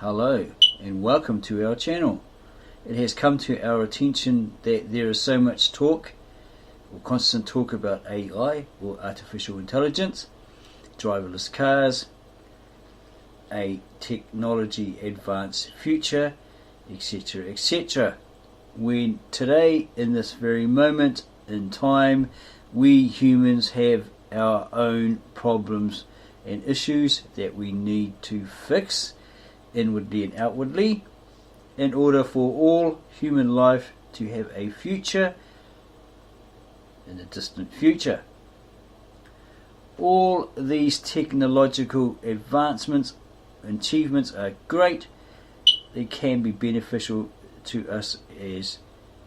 Hello and welcome to our channel. It has come to our attention that there is so much talk or constant talk about AI or artificial intelligence, driverless cars, a technology advanced future, etc, etc. When today, in this very moment in time, we humans have our own problems and issues that we need to fix inwardly and outwardly in order for all human life to have a future in the distant future. All these technological advancements and achievements are great. They can be beneficial to us as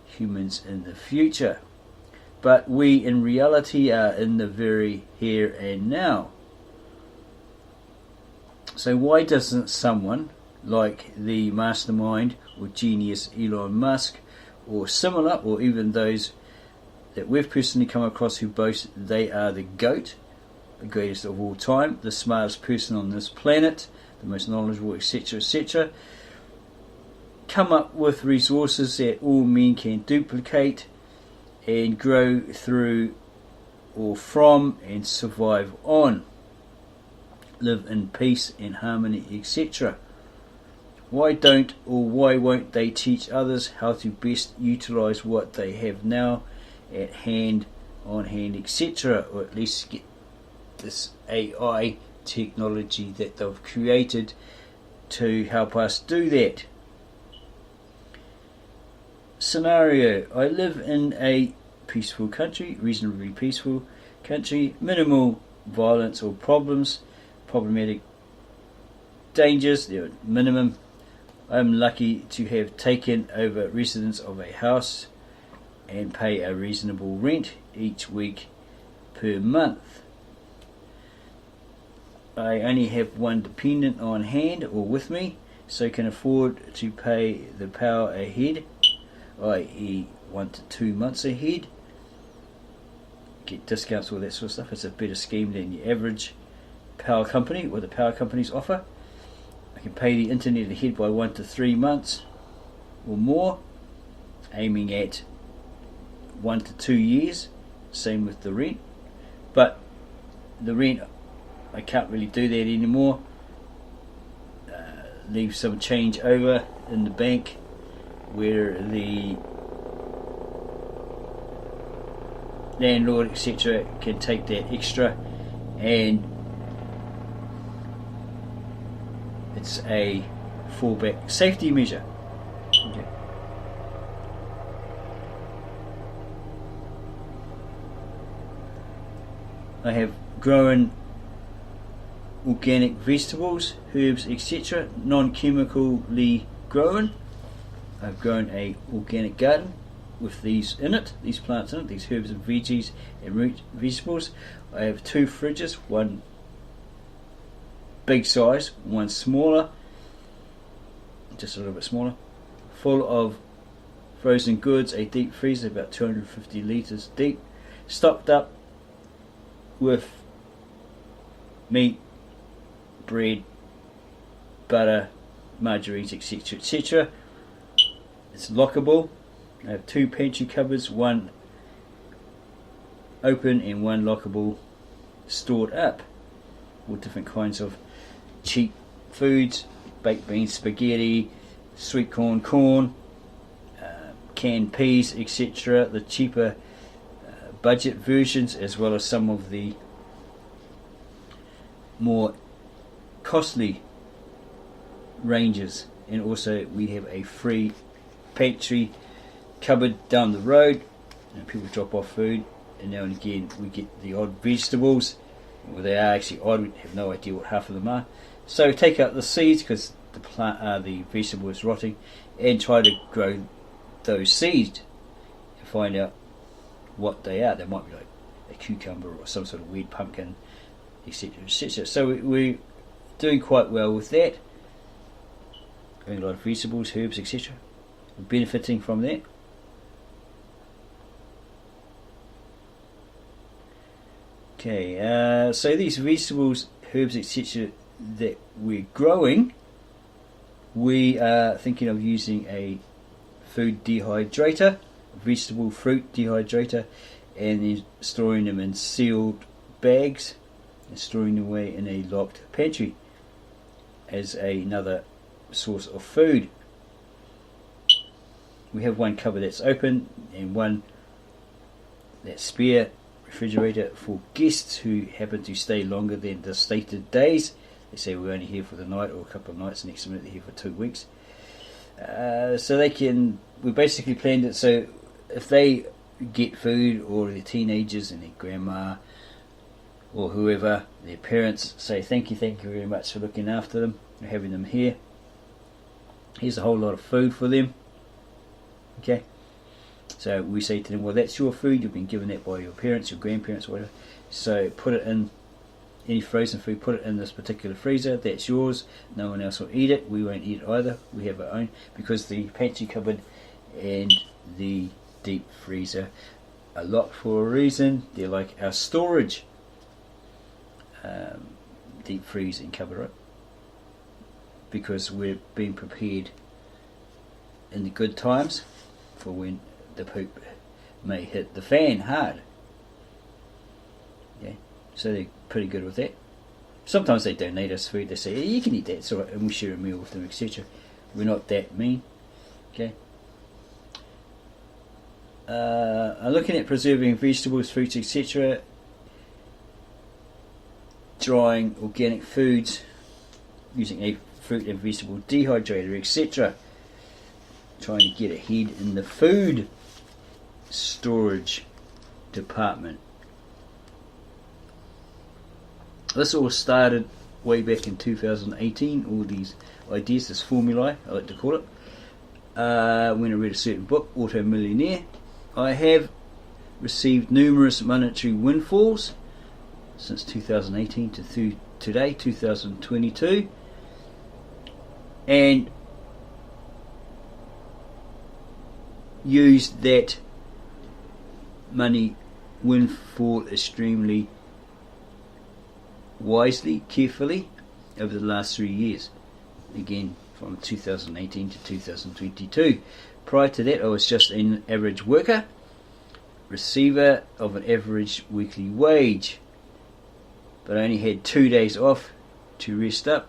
humans in the future, but we in reality are in the very here and now. So why doesn't someone like the mastermind or genius Elon Musk or similar, or even those that we've personally come across who boast they are the GOAT, the greatest of all time, the smartest person on this planet, the most knowledgeable, etc, etc, come up with resources that all men can duplicate and grow through or from and survive on, live in peace and harmony, etc. Why don't or why won't they teach others how to best utilize what they have now at hand, on hand, etc, or at least get this AI technology that they've created to help us do that? Scenario: I live in a peaceful country, reasonably peaceful country, minimal violence or problematic dangers, they are minimum. I am lucky to have taken over residence of a house and pay a reasonable rent each week per month. I only have one dependent on hand or with me, so can afford to pay the power ahead, i.e. 1 to 2 months ahead. Get discounts, all that sort of stuff. It's a better scheme than your average power company, what the power companies offer. I can pay the internet ahead by 1 to 3 months or more, aiming at 1 to 2 years. Same with the rent, but the rent I can't really do that anymore. Leave some change over in the bank where the landlord, etc, can take that extra, and it's a fallback safety measure. Okay. I have grown organic vegetables, herbs, etc, non-chemically grown. I've grown a organic garden with these in it, these plants in it, these herbs and veggies and root vegetables. I have 2 fridges, one big size, one smaller, just a little bit smaller, full of frozen goods, a deep freezer about 250 litres deep, stocked up with meat, bread, butter, margarines, etc, etc. It's lockable. I have 2 pantry cupboards, one open and one lockable, stored up with different kinds of cheap foods, baked beans, spaghetti, sweet corn, canned peas, etc. The cheaper budget versions, as well as some of the more costly ranges. And also we have a free pantry cupboard down the road, and people drop off food, and now and again we get the odd vegetables. Well, they are actually odd, we have no idea what half of them are. So take out the seeds because the vegetable is rotting, and try to grow those seeds and find out what they are. They might be like a cucumber or some sort of weird pumpkin, etc, etc. So we're doing quite well with that, growing a lot of vegetables, herbs, etc. We're benefiting from that. Okay, so these vegetables, herbs, etc. that we're growing We are thinking of using a food dehydrator, vegetable fruit dehydrator, and then storing them in sealed bags and storing them away in a locked pantry as another source of food. We have one cupboard that's open and one that's spare refrigerator for guests who happen to stay longer than the stated days. They say we're only here for the night or a couple of nights, next minute they're here for 2 weeks. So they can, we basically planned it so if they get food, or their teenagers and their grandma or whoever, their parents say thank you very much for looking after them and having them here. Here's a whole lot of food for them. Okay, so we say to them, well, that's your food, you've been given that by your parents, your grandparents, whatever, so put it in, any frozen food, put it in this particular freezer, that's yours, no one else will eat it, we won't eat it either, we have our own, because the pantry cupboard and the deep freezer are locked for a reason. They're like our storage, deep freeze and cupboard, right? Because we're being prepared in the good times for when the poop may hit the fan hard. Yeah, so they're pretty good with that. Sometimes they donate us food, they say, yeah, you can eat that, it's alright, and we share a meal with them, etc. We're not that mean. Okay. I'm looking at preserving vegetables, fruits, etc. Drying organic foods using a fruit and vegetable dehydrator, etc. Trying to get ahead in the food storage department. This all started way back in 2018, all these ideas, this formulae, I like to call it, when I read a certain book, Auto Millionaire. I have received numerous monetary windfalls since 2018 to today, 2022, and used that money windfall extremely wisely, carefully over the last 3 years, again from 2018 to 2022. Prior to that I was just an average worker, receiver of an average weekly wage, but I only had 2 days off to rest up,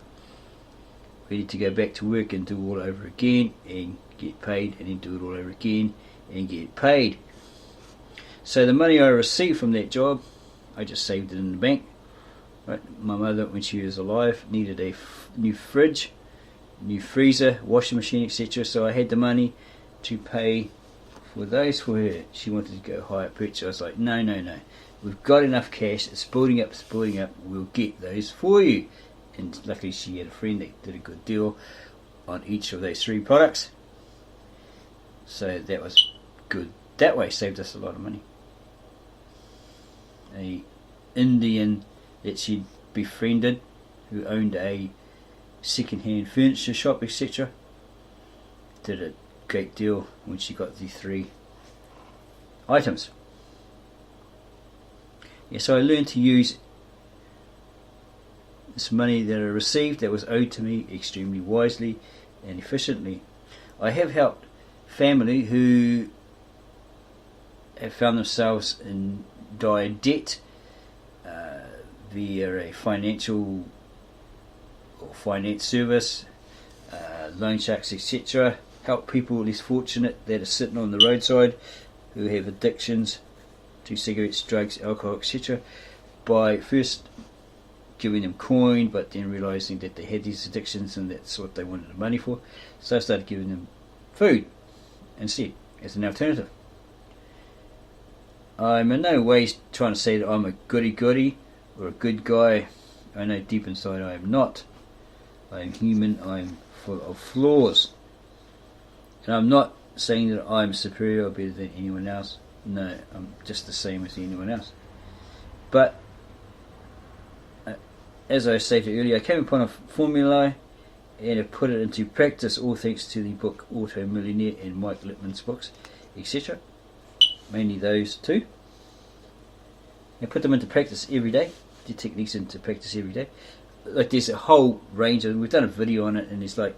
ready to go back to work and do it all over again and get paid, and then do it all over again and get paid. So the money I received from that job, I just saved it in the bank. Right? My mother, when she was alive, needed a new fridge, new freezer, washing machine, etc. So I had the money to pay for those for her. She wanted to go higher purchase. I was like, no, we've got enough cash, it's building up, we'll get those for you. And luckily she had a friend that did a good deal on each of those 3 products, so that was good that way, saved us a lot of money. A Indian that she'd befriended, who owned a second-hand furniture shop, etc., did a great deal when she got the 3 items. Yeah, so I learned to use this money that I received that was owed to me extremely wisely and efficiently. I have helped family who have found themselves in dire debt via a financial or finance service, loan sharks, etc. Help people less fortunate that are sitting on the roadside who have addictions to cigarettes, drugs, alcohol, etc. by first giving them coin, but then realising that they had these addictions and that's what they wanted the money for. So I started giving them food instead as an alternative. I'm in no way trying to say that I'm a goody-goody or a good guy. I know deep inside I am not. I am human, I am full of flaws. And I'm not saying that I'm superior or better than anyone else. No, I'm just the same as anyone else. But as I stated earlier, I came upon a formula and I put it into practice, all thanks to the book Auto Millionaire and Mike Littman's books, etc. Mainly those 2. I put them into practice every day, the techniques into practice every day. Like there's a whole range of them. We've done a video on it, and there's like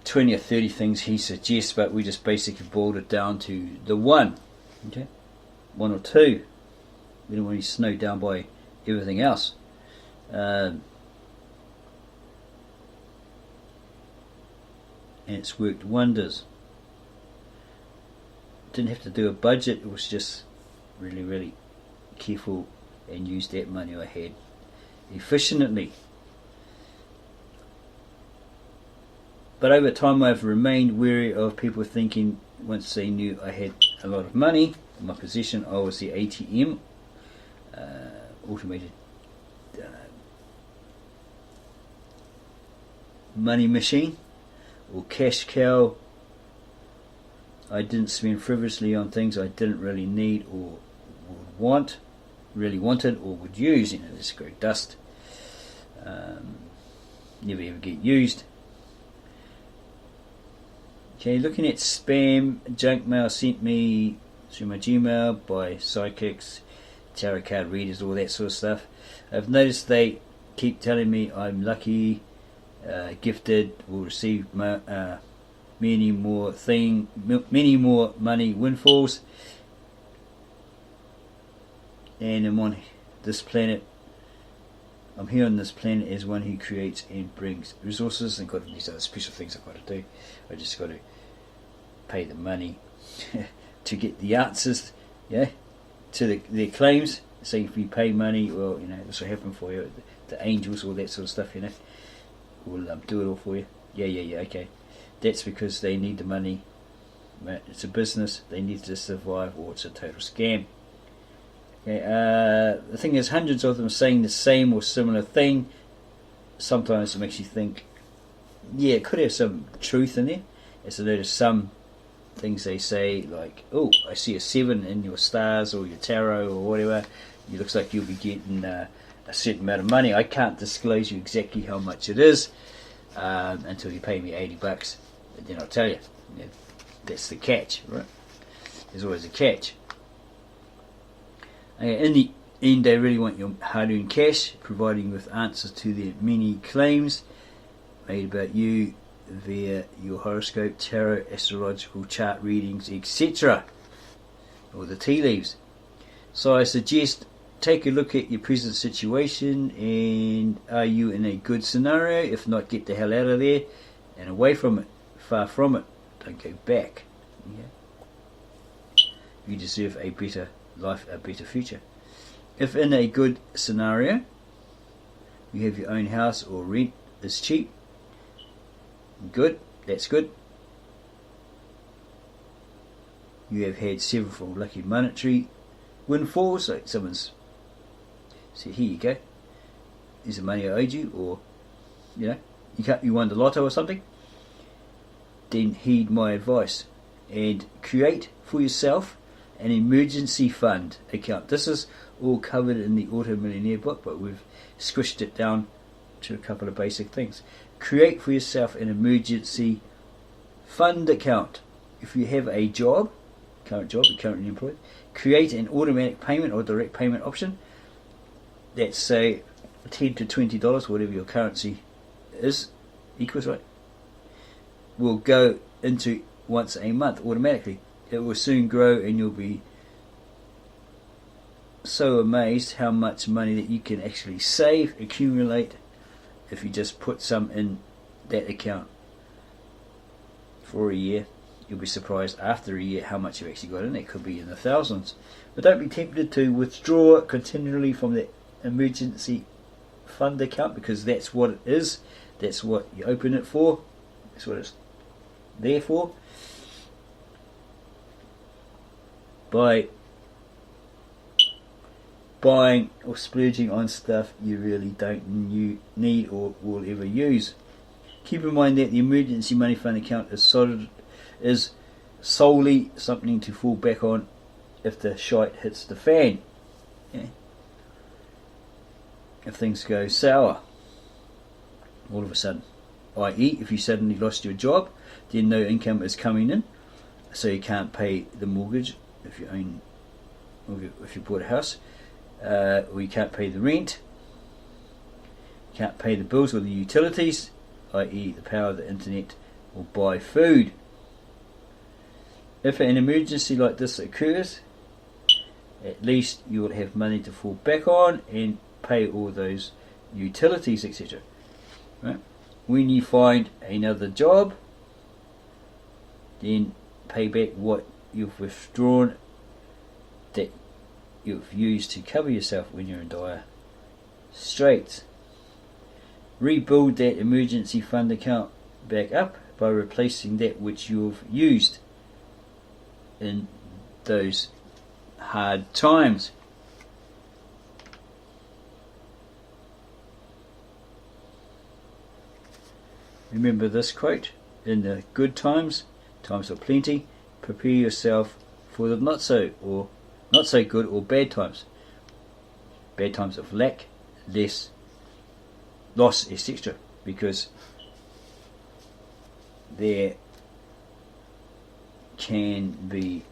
20 or 30 things he suggests, but we just basically boiled it down to the one. Okay, one or two. We don't want to be snowed down by everything else. And it's worked wonders. Didn't have to do a budget, it was just really careful and use that money I had efficiently. But over time I've remained wary of people thinking once they knew I had a lot of money in my possession, I was the ATM, automated money machine or cash cow. I didn't spend frivolously on things I didn't really need or really wanted or would use. This great dust. Never ever get used. Okay, looking at spam, junk mail sent me through my Gmail by psychics, tarot card readers, all that sort of stuff. I've noticed they keep telling me I'm lucky, gifted, will receive many more money windfalls, and I'm on this planet. I'm here on this planet as one who creates and brings resources, and got these other special things I've got to do. I just got to pay the money to get the answers, to their claims. So if you pay money, well, this will happen for you. The angels, all that sort of stuff, will do it all for you. Yeah, okay. That's because they need the money. It's a business. They need to survive, or it's a total scam. Okay, the thing is, hundreds of them saying the same or similar thing. Sometimes it makes you think, it could have some truth in there. As I notice some things they say, like, oh, I see a 7 in your stars or your tarot or whatever. It looks like you'll be getting a certain amount of money. I can't disclose you exactly how much it is until you pay me $80, and then I'll tell you. That's the catch, right? There's always a catch. In the end, they really want your hard-earned cash, providing with answers to their many claims made about you via your horoscope, tarot, astrological chart readings, etc., or the tea leaves. So I suggest take a look at your present situation, and are you in a good scenario? If not, get the hell out of there and away from it, far from it. Don't go back. You deserve a better life, a better future. If in a good scenario you have your own house or rent is cheap, good, that's good. You have had several lucky monetary windfalls, like someone's said, here you go, here's the money I owed you, or you won the lotto or something. Then heed my advice and create for yourself an emergency fund account. This is all covered in the Auto Millionaire book, but we've squished it down to a couple of basic things. Create for yourself an emergency fund account. If you have a job, current job, you're currently employed, create an automatic payment or direct payment option. That's say $10 to $20, whatever your currency is, equals, right? Will go into once a month automatically. It will soon grow, and you'll be so amazed how much money that you can actually save, accumulate, if you just put some in that account for a year. You'll be surprised after a year how much you've actually got in. It could be in the thousands. But don't be tempted to withdraw continually from the emergency fund account, because that's what it is. That's what you open it for. That's what it's there for. By buying or splurging on stuff you really don't need or will ever use. Keep in mind that the emergency money fund account is solely something to fall back on if the shite hits the fan. If things go sour all of a sudden, i.e. if you suddenly lost your job, then no income is coming in, so you can't pay the mortgage if you bought a house, or you can't pay the rent, you can't pay the bills or the utilities, i.e. the power, the internet, or buy food. If an emergency like this occurs, at least you will have money to fall back on and pay all those utilities, etc. Right? When you find another job, then pay back what you've withdrawn that you've used to cover yourself when you're in dire straits. Rebuild that emergency fund account back up by replacing that which you've used in those hard times. Remember this quote: in the good times, times of plenty, prepare yourself for the not so good or bad times of lack, loss, etc. Because there can be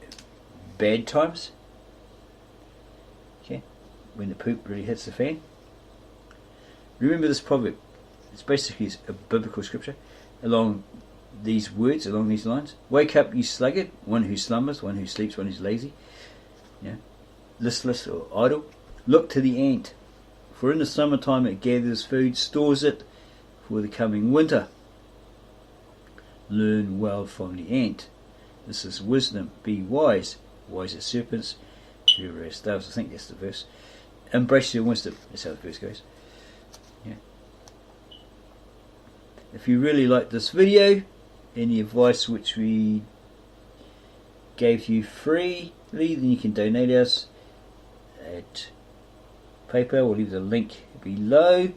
bad times, okay, when the poop really hits the fan. Remember this proverb. It's basically a biblical scripture along these words, along these lines. Wake up, you sluggard, one who slumbers, one who sleeps, one who's lazy, listless or idle. Look to the ant, for in the summertime it gathers food, stores it for the coming winter. Learn well from the ant. This is wisdom. Be wise, wise as serpents, clever as doves. I think that's the verse. Embrace your wisdom. That's how the verse goes. Yeah. If you really like this video, any advice which we gave you freely, then you can donate us at PayPal. We'll leave the link below,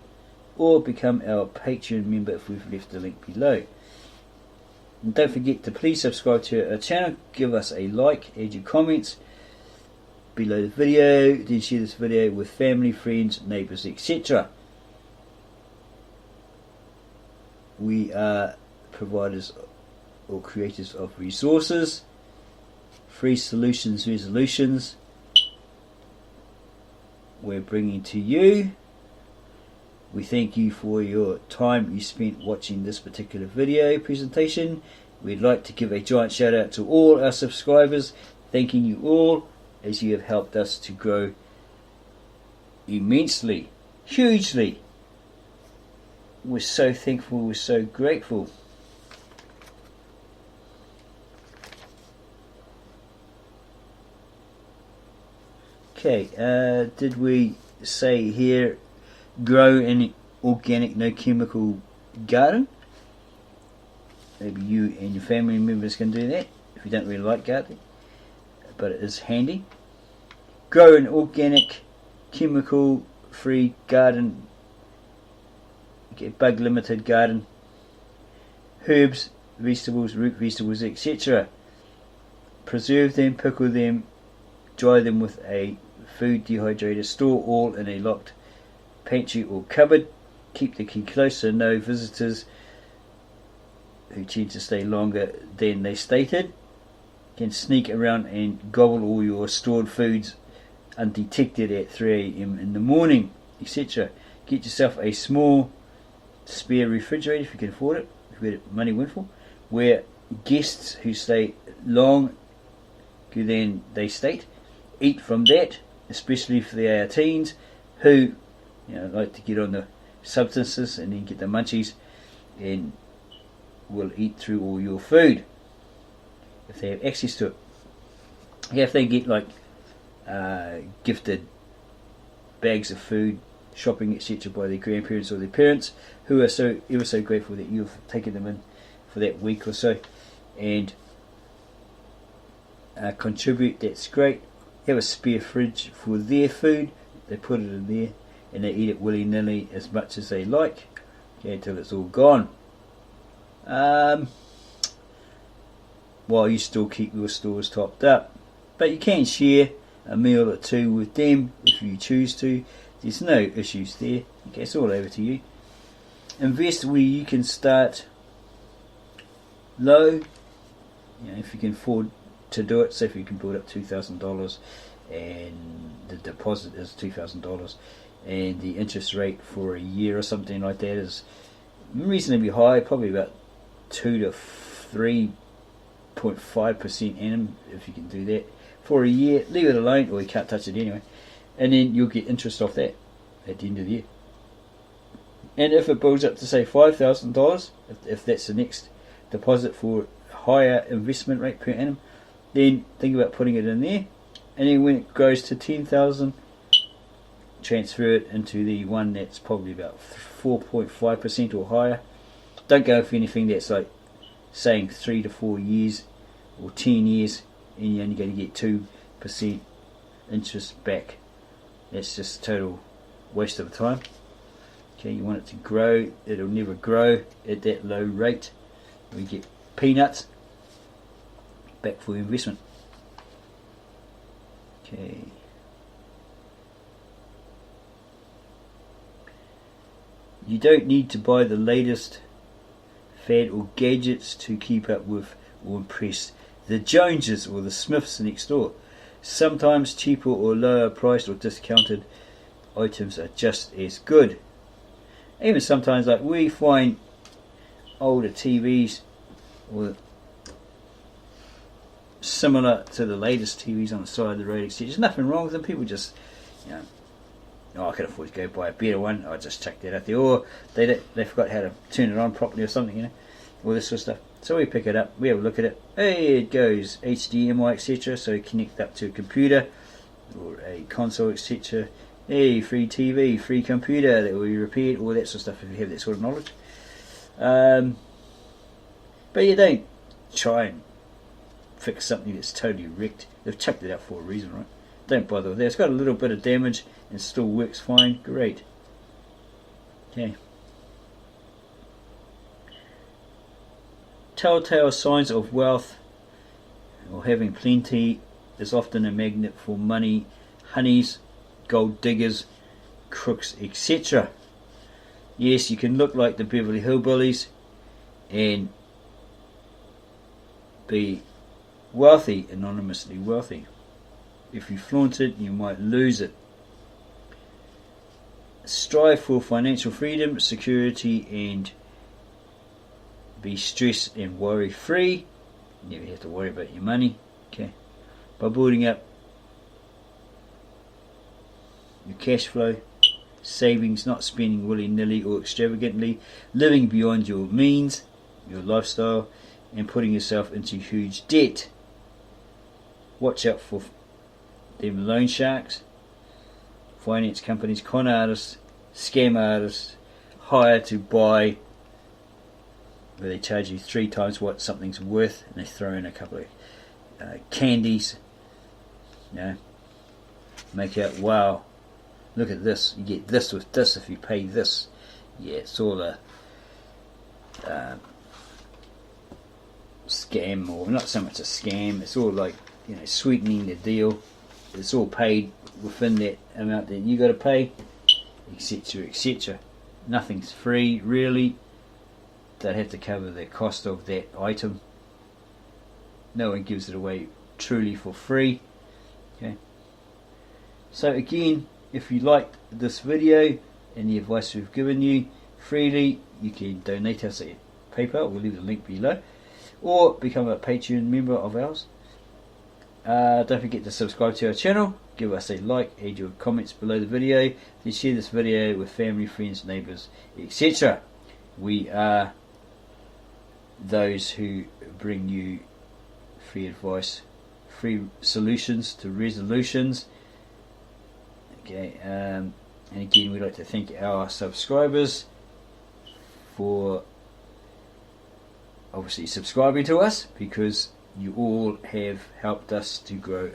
or become our Patreon member if we've left the link below. And don't forget to please subscribe to our channel, give us a like, add your comments below the video, then share this video with family, friends, neighbours, etc. We are providers or creators of resources, free solutions, resolutions we're bringing to you. We thank you for your time you spent watching this particular video presentation. We'd like to give a giant shout out to all our subscribers, thanking you all as you have helped us to grow immensely, hugely. We're so thankful, we're so grateful. Okay, did we say here grow an organic, no chemical garden? Maybe you and your family members can do that if you don't really like gardening, but it is handy. Grow an organic, chemical free garden, bug limited garden, herbs, vegetables, root vegetables, etc. Preserve them, pickle them, dry them with a food dehydrator, store all in a locked pantry or cupboard. Keep the key close so no visitors who choose to stay longer than they stated can sneak around and gobble all your stored foods undetected at 3 AM in the morning, etc. Get yourself a small spare refrigerator if you can afford it, if you get money windfall, where guests who stay long than they state eat from that, especially if they are teens who like to get on the substances and then get the munchies and will eat through all your food if they have access to it. Yeah, if they get like gifted bags of food, shopping, etc. by their grandparents or their parents, who are so ever so grateful that you've taken them in for that week or so and contribute, that's great. Have a spare fridge for their food, they put it in there and they eat it willy-nilly as much as they like, okay, until it's all gone. While you still keep your stores topped up, but you can share a meal or two with them if you choose to. There's no issues there. Okay, it's all over to you. Invest where you can start low. If you can afford to do it, say if you can build up $2,000 and the deposit is $2,000 and the interest rate for a year or something like that is reasonably high, probably about 2 to 3.5% annum, if you can do that for a year. Leave it alone, or you can't touch it anyway, and then you'll get interest off that at the end of the year. And if it builds up to say $5,000, if that's the next deposit for higher investment rate per annum, then think about putting it in there, and then when it grows to 10,000, transfer it into the one that's probably about 4.5% or higher. Don't go for anything that's like saying 3 to 4 years or 10 years, and you're only going to get 2% interest back. That's just total waste of time. Okay, you want it to grow. It'll never grow at that low rate. We get peanuts back for investment. Okay. You don't need to buy the latest fad or gadgets to keep up with or impress the Joneses or the Smiths next door. Sometimes cheaper or lower priced or discounted items are just as good. Even sometimes, like, we find older TVs or similar to the latest TVs on the side of the road, etc. There's nothing wrong with them. People just, I can afford to go buy a better one. I just chuck that out there, or they forgot how to turn it on properly or something, all this sort of stuff. So we pick it up, we have a look at it. Hey, it goes HDMI, etc. So we connect up to a computer or a console, etc. Hey, free TV, free computer that will be repaired, all that sort of stuff if you have that sort of knowledge. But you don't try and fix something that's totally wrecked. They've chucked it out for a reason, right? Don't bother with that. It's got a little bit of damage and still works fine. Great. Okay. Telltale signs of wealth or having plenty is often a magnet for money, honeys, gold diggers, crooks, etc. Yes, you can look like the Beverly Hillbillies and be wealthy, anonymously wealthy. If you flaunt it, you might lose it. Strive for financial freedom, security, and be stress and worry free. You never have to worry about your money. Okay, by building up your cash flow, savings, not spending willy-nilly or extravagantly, living beyond your means, your lifestyle, and putting yourself into huge debt. Watch out for them loan sharks, finance companies, con artists, scam artists, hire to buy, where they charge you 3 times what something's worth, and they throw in a couple of candies, make out, wow, look at this, you get this with this if you pay this. Yeah, it's all a scam, or not so much a scam, it's all like, sweetening the deal. It's all paid within that amount that you got to pay, etc., etc. Nothing's free, really. They have to cover the cost of that item. No one gives it away truly for free. Okay. So again, if you liked this video and the advice we've given you freely, you can donate us at PayPal. We'll leave the link below, or become a Patreon member of ours. Don't forget to subscribe to our channel, give us a like, add your comments below the video, then share this video with family, friends, neighbours, etc. We are those who bring you free advice, free solutions to resolutions. Okay, and again, we'd like to thank our subscribers for obviously subscribing to us, because you all have helped us to grow